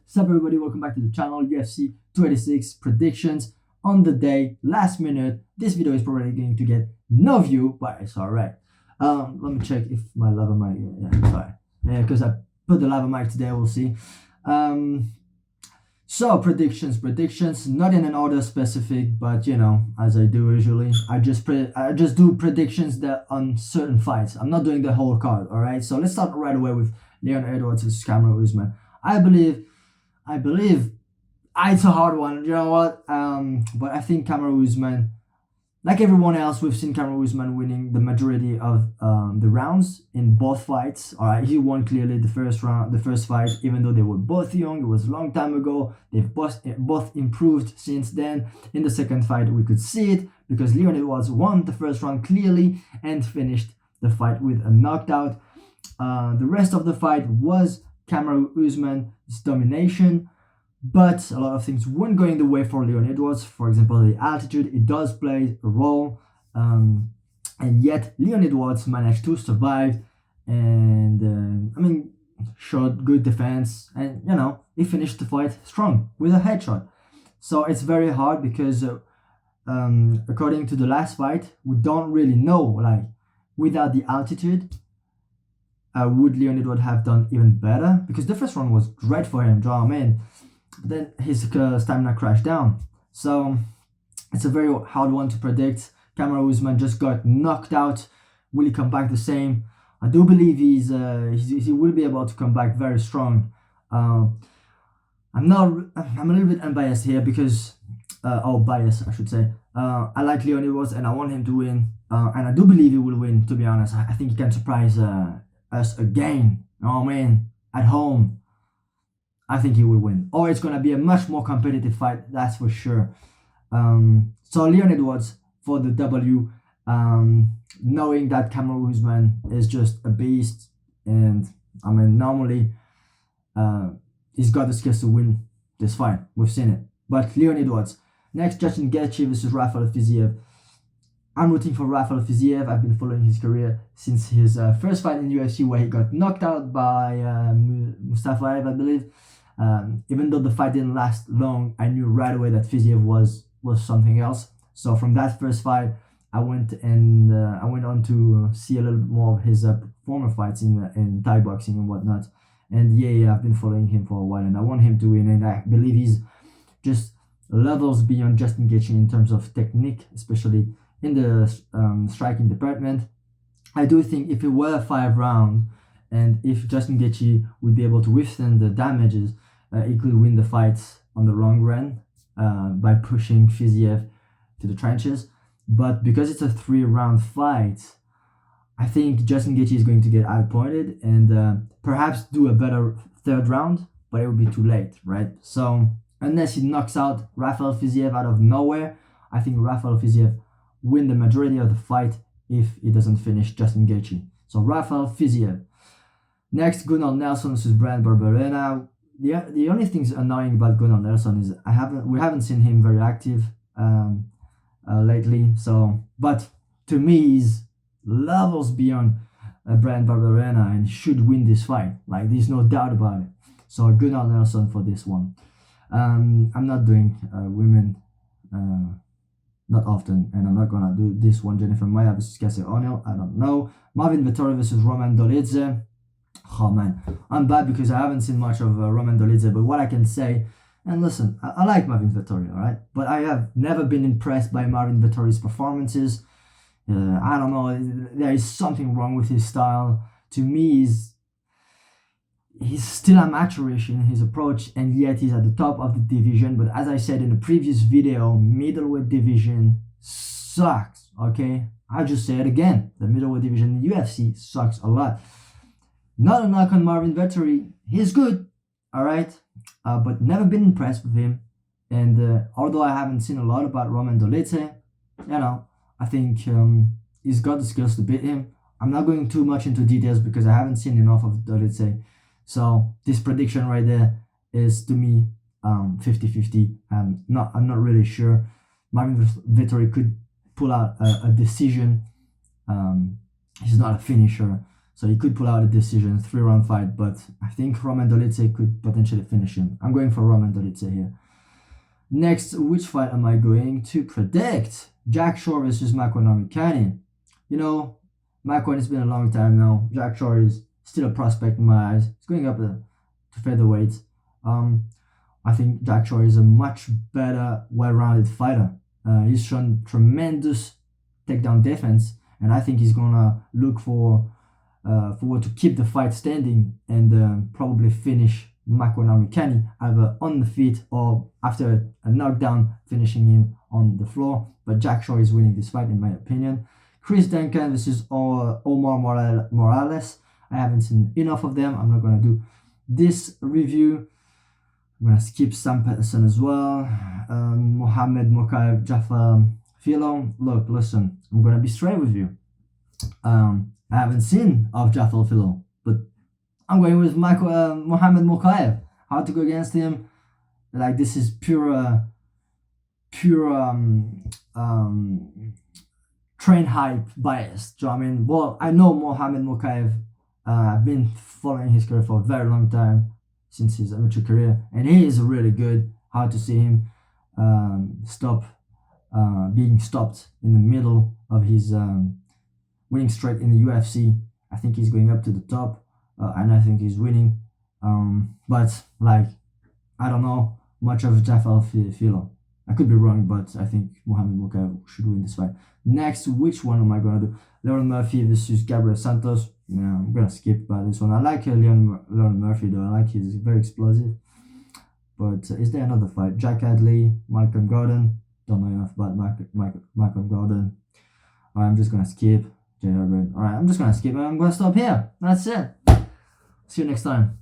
Sup everybody, welcome back to the channel. UFC 286 predictions on the day, last minute. This video is probably going to get no view, but it's alright. Let me check if my lava mic, sorry. Yeah, because I put the lava mic today, we'll see. So predictions, not in an order specific, but you know, as I do usually, I just do predictions that on certain fights. I'm not doing the whole card, alright? So let's start right away with Leon Edwards versus Cameron Usman. I believe it's a hard one, you know what? But I think Cameron Usman, like everyone else, we've seen Cameron Usman winning the majority of the rounds in both fights. All right, he won clearly the first fight, even though they were both young. It was a long time ago. They've both improved since then. In the second fight, we could see it because Leon Edwards won the first round clearly and finished the fight with a knockout. The rest of the fight was Cameron Usman's domination, but a lot of things weren't going the way for Leon Edwards. For example, the altitude, it does play a role, and yet Leon Edwards managed to survive and showed good defense, and you know, he finished the fight strong with a headshot. So it's very hard because according to the last fight, we don't really know, like, without the altitude, would Leon Edwards have done even better? Because the first round was great for him, draw him in. But then his stamina crashed down. So it's a very hard one to predict. Cameron Usman just got knocked out. Will he come back the same? I do believe he will be able to come back very strong. I'm a little bit unbiased here because biased I should say. I like Leon Edwards and I want him to win. And I do believe he will win, to be honest. I think he can surprise us again. Oh man, at home. I think he will win. Or it's gonna be a much more competitive fight, that's for sure. So Leon Edwards for the W, knowing that Cameron Usman is just a beast, and I mean normally he's got the skills to win this fight. We've seen it. But Leon Edwards. Next, Justin Gaethje versus Rafael Fiziev. I'm rooting for Rafael Fiziev. I've been following his career since his first fight in UFC where he got knocked out by Mustafaev, I believe. Even though the fight didn't last long, I knew right away that Fiziev was something else. So from that first fight, I went on to see a little bit more of his former fights in Thai boxing and whatnot. And yeah, I've been following him for a while, and I want him to win. And I believe he's just levels beyond Justin Gaethje in terms of technique, especially in the striking department. I do think if it were a 5-round and if Justin Gaethje would be able to withstand the damages, he could win the fights on the long run by pushing Fiziev to the trenches. But because it's a 3-round fight, I think Justin Gaethje is going to get outpointed and perhaps do a better 3rd round, but it will be too late, right? So unless he knocks out Rafael Fiziev out of nowhere, I think Rafael Fiziev win the majority of the fight if he doesn't finish Justin Gaethje. So Rafael Fiziev. Next, Gunnar Nelson versus Brand Barberena. The only thing annoying about Gunnar Nelson is we haven't seen him very active lately. So, but to me, he's levels beyond Brand Barberena and should win this fight. Like, there's no doubt about it. So Gunnar Nelson for this one. I'm not doing women. Not often, and I'm not gonna do this one. Jennifer Maia versus Cassie O'Neill. I don't know. Marvin Vettori versus Roman Dolidze. Oh man, I'm bad because I haven't seen much of Roman Dolidze, but what I can say, and listen, I like Marvin Vettori, all right, but I have never been impressed by Marvin Vettori's performances. I don't know, there is something wrong with his style. To me, he's still amateurish in his approach, and yet he's at the top of the division. But as I said in the previous video, middleweight division sucks, okay? I'll just say it again. The middleweight division in UFC sucks a lot. Not a knock on Marvin Vettori. He's good, all right? But never been impressed with him. And although I haven't seen a lot about Roman Dolidze, you know, I think he's got the skills to beat him. I'm not going too much into details because I haven't seen enough of Dolidze. So this prediction right there is, to me, 50-50. I'm not really sure. Marvin Vettori could pull out a decision. He's not a finisher. So he could pull out a decision, 3-round fight, but I think Roman Dolidze could potentially finish him. I'm going for Roman Dolidze here. Next, which fight am I going to predict? Jack Shore versus Makwan Nurmikani. You know, Makwan, it's been a long time now. Jack Shore is still a prospect in my eyes. He's going up to featherweight. I think Jack Shore is a much better, well-rounded fighter. He's shown tremendous takedown defense, and I think he's gonna look forward to keep the fight standing and probably finish Makwan Nurmikani either on the feet or after a knockdown, finishing him on the floor. But Jack Shore is winning this fight in my opinion. Chris Duncan versus Omar Morales. I haven't seen enough of them. I'm not gonna do this review. I'm gonna skip Sam Patterson as well. Mohamed Mokaev, Jafar Filo. Look, listen, I'm gonna be straight with you. I haven't seen of Jafar Filo, but I'm going with Mohamed Mokaev. How to go against him? Like, this is pure train hype bias. Do you know what I mean? Well, I know Mohamed Mokaev. I've been following his career for a very long time, since his amateur career, and he is really good. How to see him being stopped in the middle of his winning streak in the UFC. I think he's going up to the top, and I think he's winning. But like, I don't know much of Jafar Filo. I could be wrong, but I think Mohamed Mokaev should win this fight. Next, which one am I gonna do? Leon Murphy versus Gabriel Santos. Yeah, I'm gonna skip by this one. I like Leon Murphy though. I like he's very explosive. But is there another fight? Jack Hadley, Malcolm Gordon. Don't know enough about Malcolm Gordon. Alright, I'm just gonna skip. Alright, I'm just gonna skip and I'm gonna stop here. That's it. See you next time.